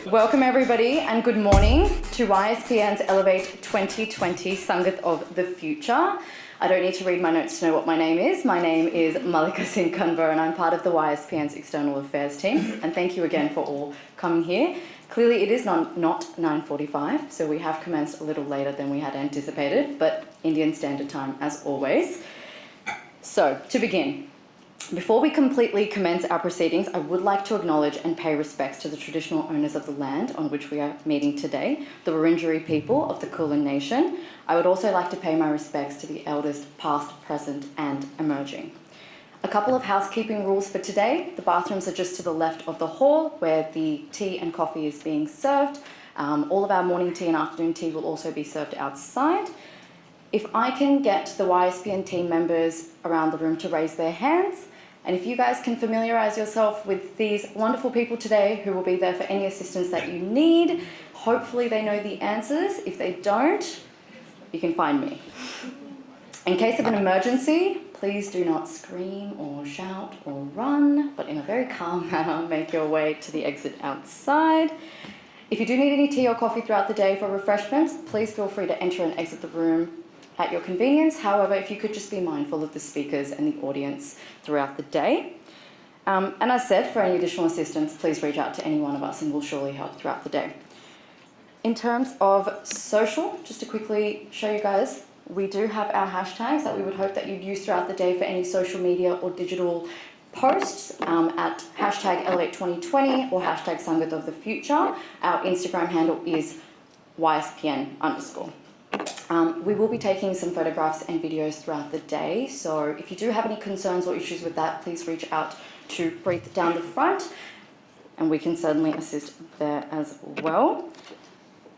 Welcome everybody and good morning to YSPN's Elevate 2020 Sangat of the Future. I don't need to read my notes to know what my name is. My name is Malika Singh Kanvar and I'm part of the YSPN's External Affairs team. And thank you again for all coming here. Clearly it is not 9:45, so we have commenced a little later than we had anticipated, but Indian Standard Time as always. So, to begin, before we completely commence our proceedings, I would like to acknowledge and pay respects to the traditional owners of the land on which we are meeting today, the Wurundjeri people of the Kulin Nation. I would also like to pay my respects to the elders past, present and emerging. A couple of housekeeping rules for today. The bathrooms are just to the left of the hall where the tea and coffee is being served. All of our morning tea and afternoon tea will also be served outside. If I can get the YSPN team members around the room to raise their hands, and if you guys can familiarise yourself with these wonderful people today who will be there for any assistance that you need, hopefully they know the answers. If they don't, you can find me. In case of an emergency, please do not scream or shout or run, but in a very calm manner, make your way to the exit outside. If you do need any tea or coffee throughout the day for refreshments, please feel free to enter and exit the room at your convenience. However, if you could just be mindful of the speakers and the audience throughout the day. And as said, for any additional assistance, please reach out to any one of us and we'll surely help throughout the day. In terms of social, just to quickly show you guys, we do have our hashtags that we would hope that you'd use throughout the day for any social media or digital posts at hashtag Elevate2020 or hashtag Sangat of the Future. Our Instagram handle is YSPN_. We will be taking some photographs and videos throughout the day, so if you do have any concerns or issues with that, please reach out to Breathe down the front and we can certainly assist there as well.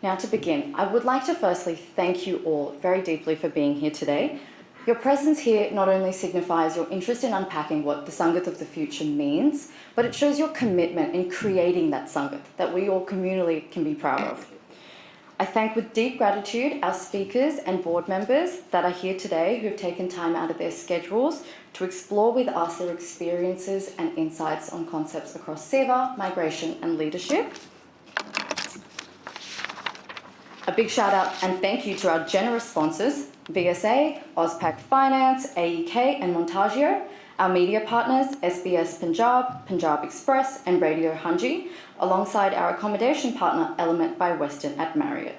Now to begin, I would like to firstly thank you all very deeply for being here today. Your presence here not only signifies your interest in unpacking what the Sangat of the Future means, but it shows your commitment in creating that Sangat that we all communally can be proud of. I thank with deep gratitude our speakers and board members that are here today who have taken time out of their schedules to explore with us their experiences and insights on concepts across SEVA, migration and leadership. A big shout out and thank you to our generous sponsors, VSA, Ozpac Finance, AEK and Montagio, our media partners, SBS Punjab, Punjab Express and Radio Hunji, alongside our accommodation partner, Element by Western at Marriott.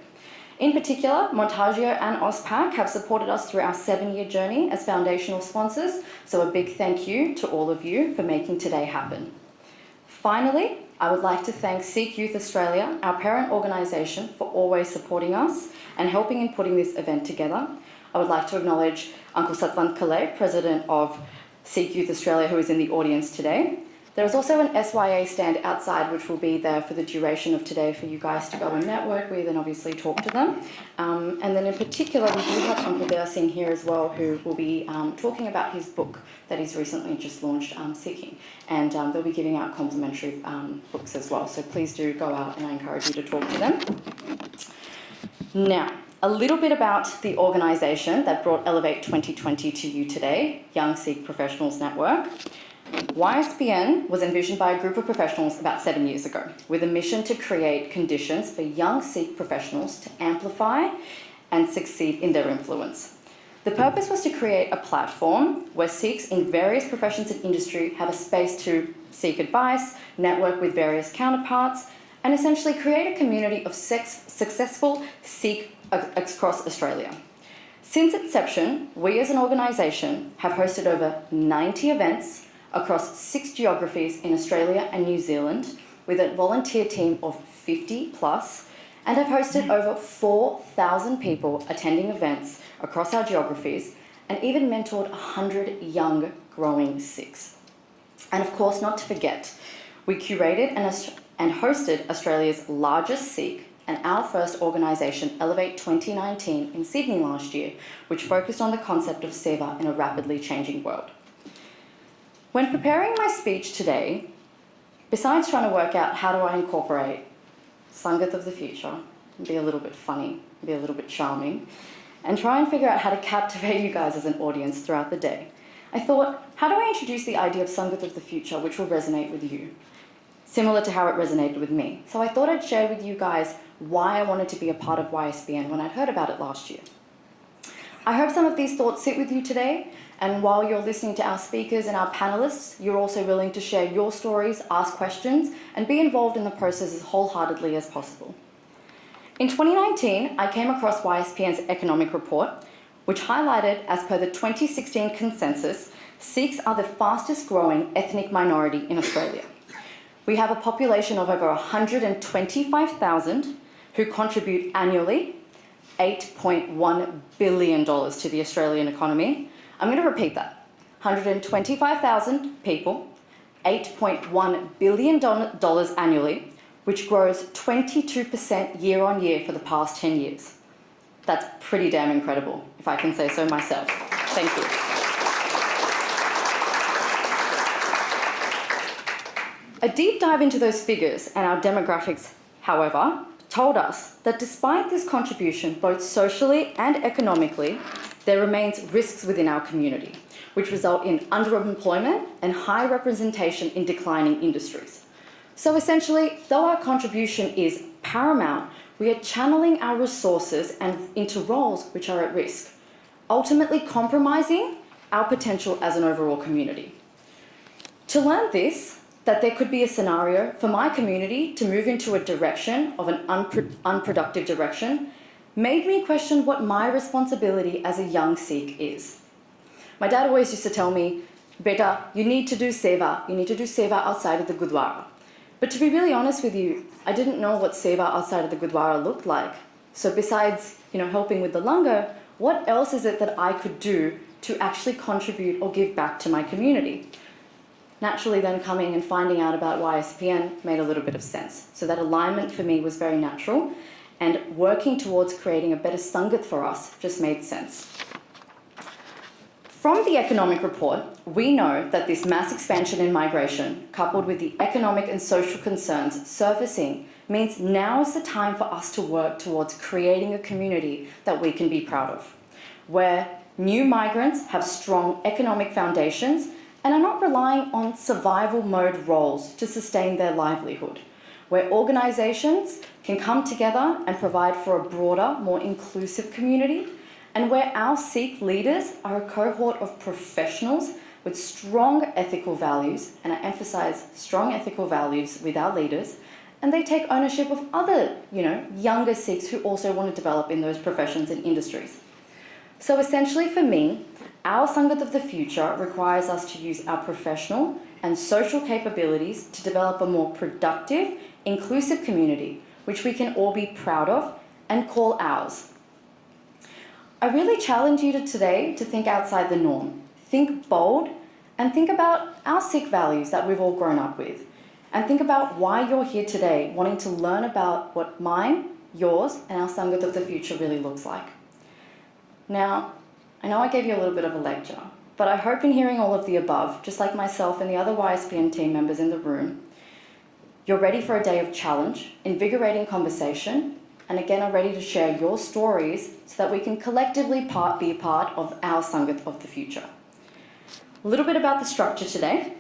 In particular, Montagio and Ozpac have supported us through our 7-year journey as foundational sponsors, so a big thank you to all of you for making today happen. Finally, I would like to thank Sikh Youth Australia, our parent organisation, for always supporting us and helping in putting this event together. I would like to acknowledge Uncle Satwant Kalay, President of Sikh Youth Australia, who is in the audience today. There is also an SYA stand outside which will be there for the duration of today for you guys to go and network with and obviously talk to them. And then in particular, we do have Uncle Bear Singh here as well, who will be talking about his book that he's recently just launched, Seeking. And they'll be giving out complimentary books as well. So please do go out and I encourage you to talk to them. Now, a little bit about the organisation that brought Elevate 2020 to you today, Young Sikh Professionals Network. YSPN was envisioned by a group of professionals about 7 years ago with a mission to create conditions for young Sikh professionals to amplify and succeed in their influence. The purpose was to create a platform where Sikhs in various professions and industry have a space to seek advice, network with various counterparts, and essentially create a community of successful Sikh across Australia. Since inception, we as an organisation have hosted over 90 events across 6 geographies in Australia and New Zealand with a volunteer team of 50 plus and have hosted over 4,000 people attending events across our geographies and even mentored 100 young growing Sikhs. And of course, not to forget, we curated and hosted Australia's largest Sikh and our first organisation, Elevate 2019 in Sydney last year, which focused on the concept of SEVA in a rapidly changing world. When preparing my speech today, besides trying to work out how do I incorporate Sangat of the Future, be a little bit funny, be a little bit charming, and try and figure out how to captivate you guys as an audience throughout the day, I thought, how do I introduce the idea of Sangat of the Future which will resonate with you? similar to how it resonated with me. So I thought I'd share with you guys why I wanted to be a part of YSPN when I'd heard about it last year. I hope some of these thoughts sit with you today, and while you're listening to our speakers and our panelists, you're also willing to share your stories, ask questions, and be involved in the process as wholeheartedly as possible. In 2019, I came across YSPN's economic report, which highlighted, as per the 2016 consensus, Sikhs are the fastest growing ethnic minority in Australia. We have a population of over 125,000 who contribute annually $8.1 billion to the Australian economy. I'm going to repeat that. 125,000 people, $8.1 billion annually, which grows 22% year on year for the past 10 years. That's pretty damn incredible, if I can say so myself. Thank you. A deep dive into those figures and our demographics, however, told us that despite this contribution, both socially and economically, there remains risks within our community, which result in underemployment and high representation in declining industries. So essentially, though our contribution is paramount, we are channeling our resources into roles which are at risk, ultimately compromising our potential as an overall community. To learn this, that there could be a scenario for my community to move into a direction of an unproductive direction, made me question what my responsibility as a young Sikh is. My dad always used to tell me, "Beta, you need to do seva. You need to do seva outside of the Gurdwara." But to be really honest with you, I didn't know what seva outside of the Gurdwara looked like. So besides, helping with the langar, what else is it that I could do to actually contribute or give back to my community? Naturally, then coming and finding out about YSPN made a little bit of sense. So that alignment for me was very natural, and working towards creating a better Sangat for us just made sense. From the economic report, we know that this mass expansion in migration, coupled with the economic and social concerns surfacing, means now is the time for us to work towards creating a community that we can be proud of, where new migrants have strong economic foundations and are not relying on survival mode roles to sustain their livelihood, where organisations can come together and provide for a broader, more inclusive community, and where our Sikh leaders are a cohort of professionals with strong ethical values, and I emphasise strong ethical values with our leaders, and they take ownership of other, younger Sikhs who also want to develop in those professions and industries. So essentially for me, our Sangat of the future requires us to use our professional and social capabilities to develop a more productive, inclusive community, which we can all be proud of and call ours. I really challenge you today to think outside the norm, think bold, and think about our Sikh values that we've all grown up with, and think about why you're here today, wanting to learn about what mine, yours, and our Sangat of the future really looks like. Now, I know I gave you a little bit of a lecture, but I hope in hearing all of the above, just like myself and the other YSPN team members in the room, you're ready for a day of challenge, invigorating conversation, and again are ready to share your stories so that we can collectively be a part of our Sangat of the future. A little bit about the structure today.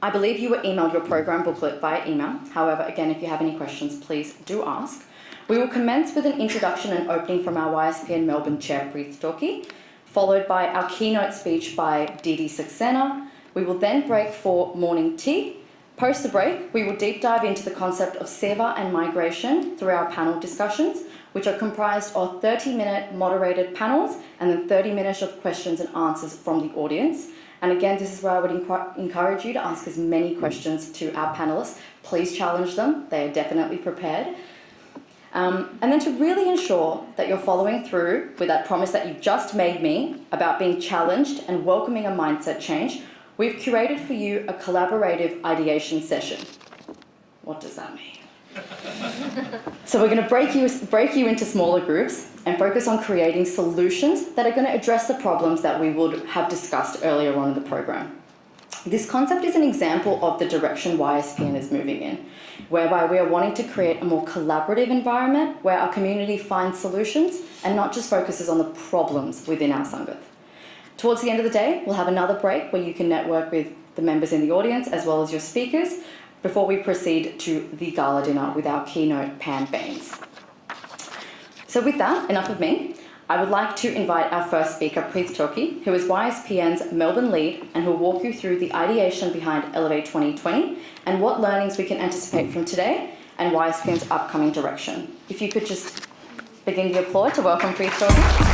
I believe you were emailed your program booklet via email. However, again, if you have any questions, please do ask. We will commence with an introduction and opening from our YSPN Melbourne Chair, Preet Storkey, followed by our keynote speech by Didi Saxena. We will then break for morning tea. Post the break, we will deep dive into the concept of seva and migration through our panel discussions, which are comprised of 30-minute moderated panels and then 30 minutes of questions and answers from the audience. And again, this is where I would encourage you to ask as many questions to our panelists. Please challenge them. They are definitely prepared. And then to really ensure that you're following through with that promise that you've just made me about being challenged and welcoming a mindset change, we've curated for you a collaborative ideation session. What does that mean? So we're going to break you into smaller groups and focus on creating solutions that are going to address the problems that we would have discussed earlier on in the program. This concept is an example of the direction YSPN is moving in, whereby we are wanting to create a more collaborative environment where our community finds solutions and not just focuses on the problems within our Sangat. Towards the end of the day, we'll have another break where you can network with the members in the audience as well as your speakers. before we proceed to the gala dinner with our keynote Pam Baines. So with that, enough of me. I would like to invite our first speaker, Preet Toki, who is YSPN's Melbourne lead and who will walk you through the ideation behind Elevate 2020 and what learnings we can anticipate from today and YSPN's upcoming direction. If you could just begin the applaud to welcome Preet Toki.